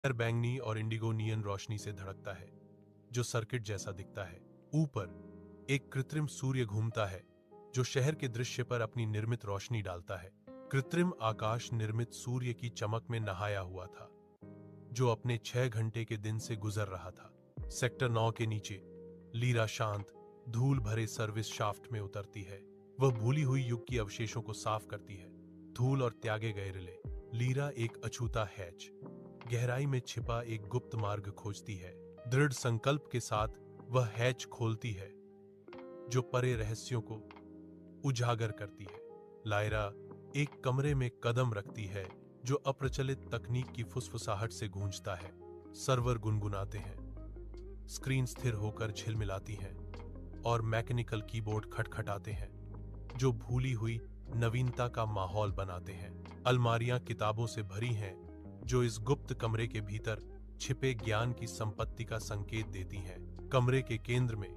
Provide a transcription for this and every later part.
बैंगनी और इंडिगो नियन रोशनी से धड़कता है, जो सर्किट जैसा दिखता है। ऊपर एक कृत्रिम सूर्य घूमता है, जो शहर के दृश्य पर अपनी निर्मित रोशनी डालता है। कृत्रिम आकाश निर्मित सूर्य की चमक में नहाया हुआ था, जो अपने 6 घंटे के दिन से गुजर रहा था। सेक्टर 9 के नीचे लीरा शांत धूल भरे सर्विस शाफ्ट में उतरती है। वह भूली हुई युग की अवशेषों को साफ करती है, धूल और त्यागे गए रिले। लीरा एक अछूता हैच, गहराई में छिपा एक गुप्त मार्ग खोजती है। दृढ़ संकल्प के साथ वह हैच खोलती है, जो परे रहस्यों को उजागर करती है। लायरा एक कमरे में कदम रखती है, जो अप्रचलित तकनीक की फुसफुसाहट से गूंजता है। सर्वर गुनगुनाते हैं, स्क्रीन स्थिर होकर झिलमिलाती हैं और मैकेनिकल कीबोर्ड खटखटाते हैं, जो भूली हुई नवीनता का माहौल बनाते हैं। अलमारियां किताबों से भरी हैं, जो इस गुप्त कमरे के भीतर छिपे ज्ञान की संपत्ति का संकेत देती हैं। कमरे के केंद्र में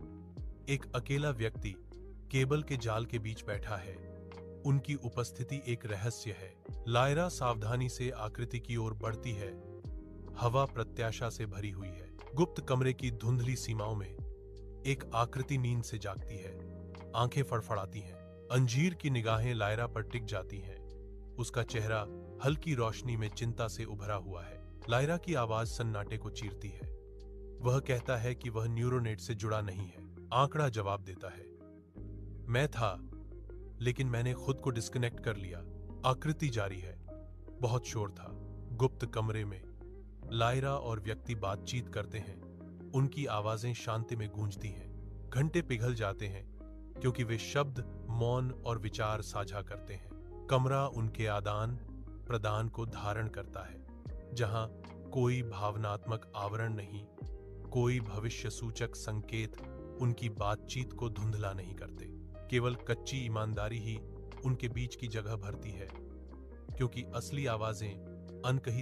एक अकेला व्यक्ति केबल के जाल के बीच बैठा है। उनकी उपस्थिति एक रहस्य है। लायरा सावधानी से आकृति की ओर बढ़ती है। हवा प्रत्याशा से भरी हुई है। गुप्त कमरे की धुंधली सीमाओं में एक आकृति नींद से जागती है। आंखें फड़फड़ाती हैं। अंजीर की निगाहें लायरा पर टिक जाती हैं। उसका चेहरा हल्की रोशनी में चिंता से उभरा हुआ है। लायरा की आवाज सन्नाटे को चीरती है। वह कहता है कि वह न्यूरोनेट से जुड़ा नहीं है। आंकड़ा जवाब देता है, मैं था, लेकिन मैंने खुद को डिस्कनेक्ट कर लिया। आकृति जारी है, बहुत शोर था। गुप्त कमरे में लायरा और व्यक्ति बातचीत करते हैं। उनकी आवाजें शांति में गूंजती हैं। घंटे पिघल जाते हैं, क्योंकि वे शब्द, मौन और विचार साझा करते हैं। कमरा उनके आदान प्रदान को धारण करता है, जहां कोई भावनात्मक आवरण नहीं, कोई भविष्य सूचक संकेत उनकी बातचीत को धुंधला नहीं करते। केवल कच्ची ईमानदारी ही उनके बीच की जगह भरती है, क्योंकि असली आवाजें अनकही